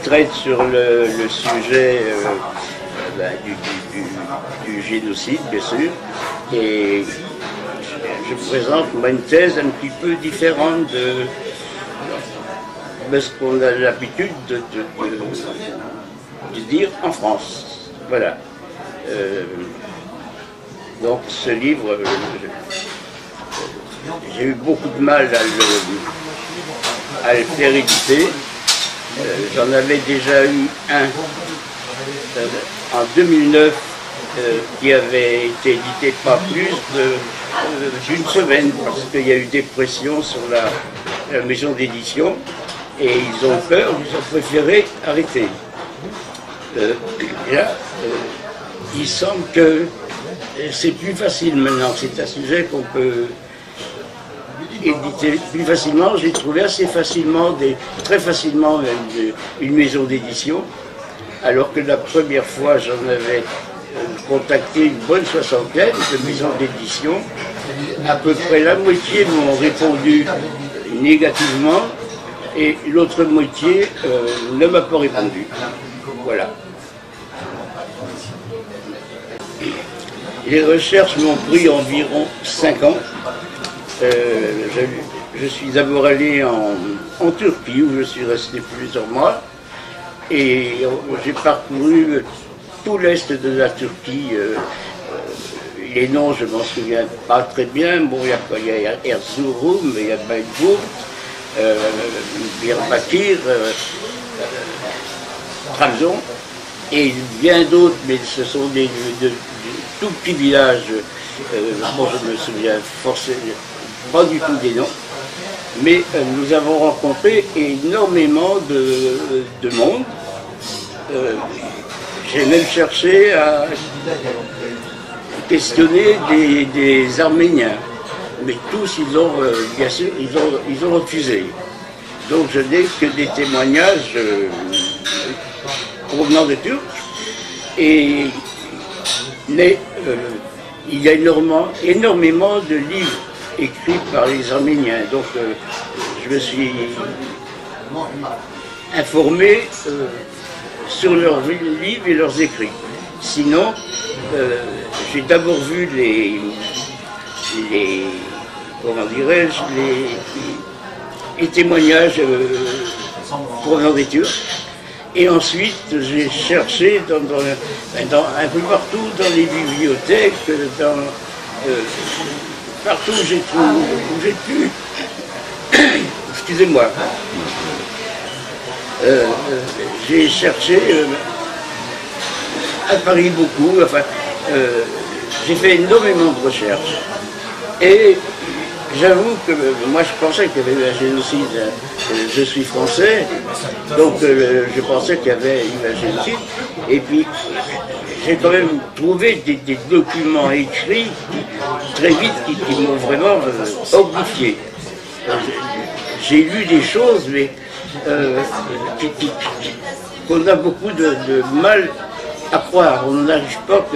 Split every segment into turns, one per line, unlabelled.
traite sur le sujet du génocide, bien sûr, et je présente moi une thèse un petit peu différente de ce qu'on a l'habitude de dire en France. Voilà. Donc ce livre, j'ai eu beaucoup de mal à le faire éditer. J'en avais déjà eu un en 2009 qui avait été édité pas plus d'une semaine parce qu'il y a eu des pressions sur la maison d'édition et ils ont peur, ils ont préféré arrêter. Là, il semble que c'est plus facile maintenant, c'est un sujet qu'on peut éditer plus facilement. J'ai trouvé assez facilement, très facilement même, une maison d'édition, alors que la première fois j'en avais contacté une bonne soixantaine de maisons d'édition. À peu près la moitié m'ont répondu négativement et l'autre moitié ne m'a pas répondu. Voilà. Les recherches m'ont pris environ 5 ans. Je suis d'abord allé en Turquie où je suis resté plusieurs mois et j'ai parcouru tout l'est de la Turquie. Les noms, je m'en souviens pas très bien. Bon, il y a Erzurum, il y a Bayburt, Diyarbakir, Trabzon et bien d'autres, mais ce sont de tout petits villages. Bon, je me souviens forcément pas du tout des noms, mais nous avons rencontré énormément de monde. J'ai même cherché à questionner des Arméniens, mais tous, ils ont, bien sûr, ils ont refusé. Donc je n'ai que des témoignages provenant de Turcs, mais il y a énormément de livres écrits par les Arméniens. Donc je me suis informé sur leurs livres et leurs écrits. Sinon, j'ai d'abord vu comment dirais-je, les témoignages provenant des Turcs. Et ensuite, j'ai cherché un peu partout, dans les bibliothèques, partout où j'ai pu, excusez-moi, j'ai cherché à Paris beaucoup, enfin, j'ai fait énormément de recherches. Et j'avoue que moi je pensais qu'il y avait eu un génocide. Je suis français, donc je pensais qu'il y avait eu un génocide. Et puis j'ai quand même trouvé des documents écrits très vite qui m'ont vraiment horrifié. J'ai lu des choses, mais qu'on a beaucoup de mal à croire. On n'arrive pas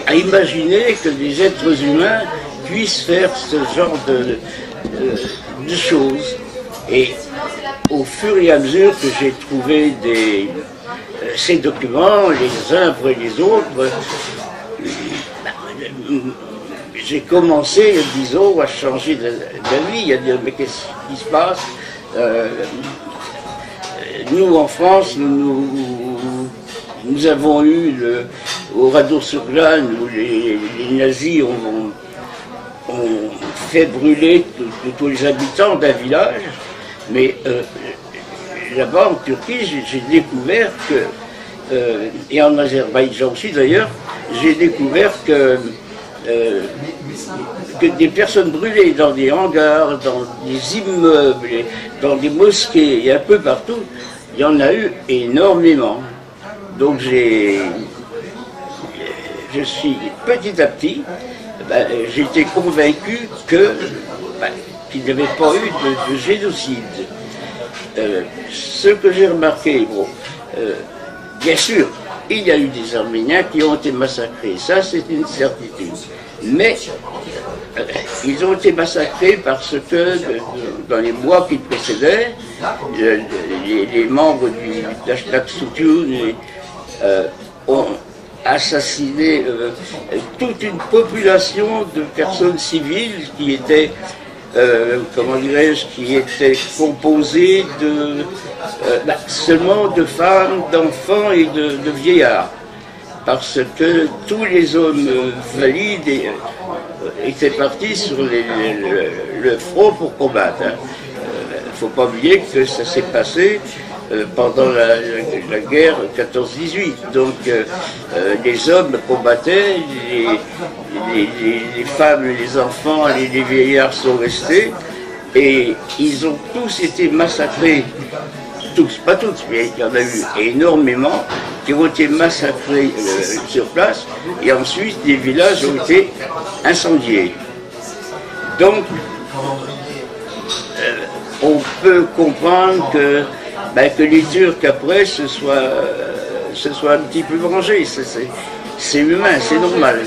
à imaginer que des êtres humains puissent faire ce genre de choses. Et au fur et à mesure que j'ai trouvé ces documents, les uns après les autres, j'ai commencé, disons, à changer d'avis, à dire mais qu'est-ce qui se passe? Nous, en France, nous avons eu au Radour-sur-Glane où les nazis ont fait brûler tous les habitants d'un village, mais là-bas en Turquie, j'ai découvert que, et en Azerbaïdjan aussi d'ailleurs, j'ai découvert que des personnes brûlées dans des hangars, dans des immeubles, dans des mosquées et un peu partout, il y en a eu énormément. Donc je suis petit à petit, j'ai été convaincu qu'il n'y avait pas eu de génocide. Ce que j'ai remarqué, bon, bien sûr, il y a eu des Arméniens qui ont été massacrés, ça c'est une certitude. Mais ils ont été massacrés parce que dans les mois qui précédaient, les membres du Dashnak Soutioun ont assassiné toute une population de personnes civiles qui étaient, comment dirais-je, qui étaient composées de, seulement de femmes, d'enfants et de vieillards. Parce que tous les hommes valides étaient partis sur le front pour combattre. Il ne faut pas oublier que ça s'est passé pendant la guerre 14-18. Donc les hommes combattaient, les femmes, les enfants, les vieillards sont restés, et ils ont tous été massacrés. Tous, pas tous, mais il y en a eu énormément qui ont été massacrés sur place, et ensuite les villages ont été incendiés. Donc, on peut comprendre que les Turcs après se soient un petit peu vengés. C'est humain, c'est normal.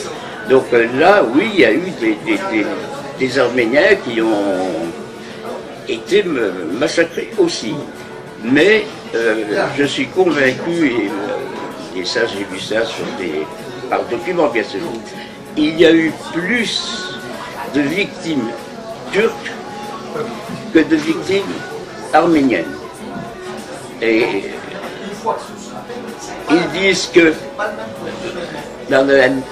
Donc là, oui, il y a eu des Arméniens qui ont été massacrés aussi. Mais je suis convaincu, et ça j'ai vu ça par documents bien sûr, il y a eu plus de victimes turques que de victimes arméniennes. Et ils disent que dans 1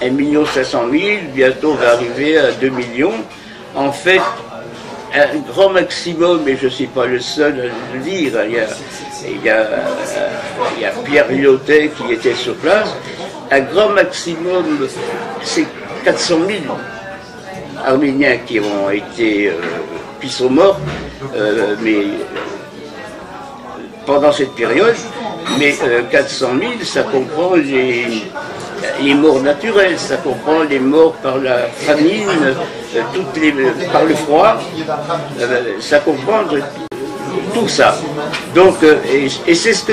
500 000, bientôt on va arriver à 2 millions. En fait, un grand maximum, et je ne suis pas le seul à le dire, il y a Pierre Lyotet qui était sur place, un grand maximum, c'est 400 000 Arméniens qui ont été, qui sont morts, mais pendant cette période, mais 400 000, ça comprend les morts naturelles, ça comprend les morts par la famine, par le froid, ça comprend tout ça. Donc, et c'est ce que,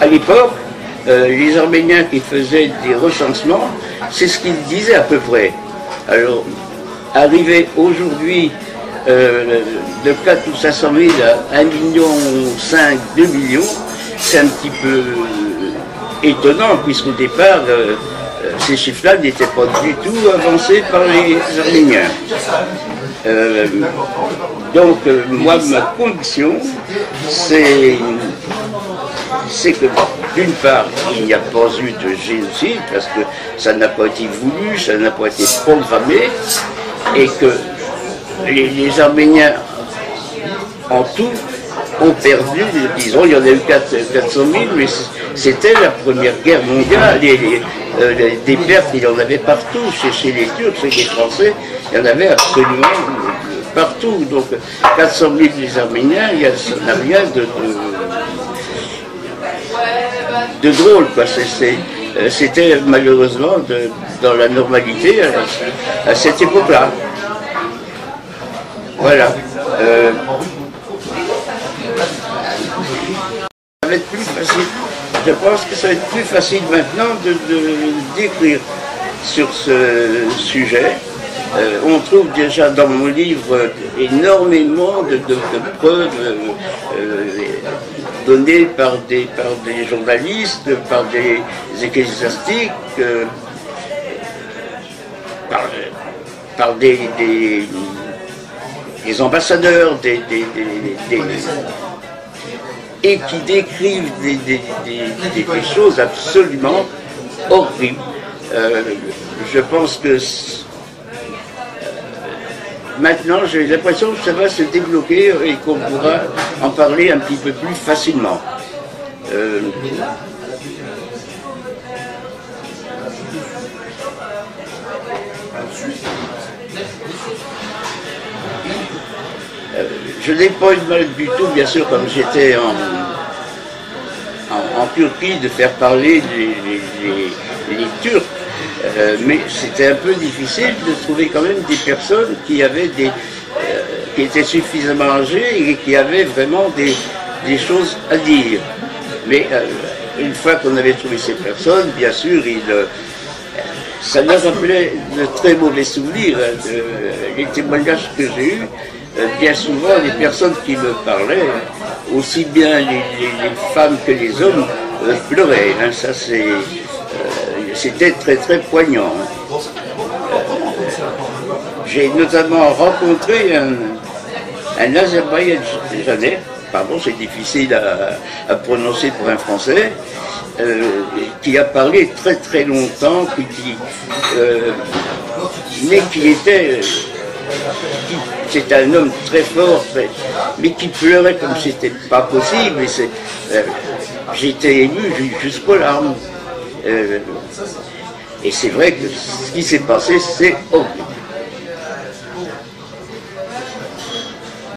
à l'époque, les Arméniens qui faisaient des recensements, c'est ce qu'ils disaient à peu près. Alors, arrivé aujourd'hui de 4 ou 500 000 à 1,5 million, 2 millions, c'est un petit peu étonnant, puisqu'au départ, ces chiffres-là n'étaient pas du tout avancés par les Arméniens. Donc, moi, ma conviction, c'est que, d'une part, il n'y a pas eu de génocide, parce que ça n'a pas été voulu, ça n'a pas été programmé, et que les Arméniens, en tout, ont perdu, disons, il y en a eu 400 000, mais c'était la Première Guerre mondiale, des pertes, il y en avait partout, chez les Turcs, chez les Français, il y en avait absolument partout. Donc 400 000 des Arméniens, ça n'a rien de drôle, quoi. C'était malheureusement dans la normalité à cette époque-là. Voilà. Ça va être plus facile. Je pense que ça va être plus facile maintenant d'écrire sur ce sujet. On trouve déjà dans mon livre énormément de preuves données par des journalistes, par des ecclésiastiques, par des ambassadeurs, et qui décrivent des choses absolument horribles. Je pense que maintenant, j'ai l'impression que ça va se débloquer et qu'on pourra en parler un petit peu plus facilement. Je n'ai pas eu de mal du tout, bien sûr, comme j'étais en Turquie, de faire parler les Turcs. Mais c'était un peu difficile de trouver quand même des personnes qui avaient qui étaient suffisamment âgées et qui avaient vraiment des choses à dire. Mais une fois qu'on avait trouvé ces personnes, bien sûr, ça me rappelait de très mauvais souvenirs. Les témoignages que j'ai eus bien souvent, les personnes qui me parlaient, aussi bien les femmes que les hommes, pleuraient. Hein, ça, c'était très très poignant. J'ai notamment rencontré un Azerbaïdjanais, pardon, c'est difficile à prononcer pour un Français, qui a parlé très très longtemps, mais qui était... C'est un homme très fort, mais qui pleurait comme c'était pas possible. J'étais ému jusqu'aux larmes. Et c'est vrai que ce qui s'est passé, c'est horrible.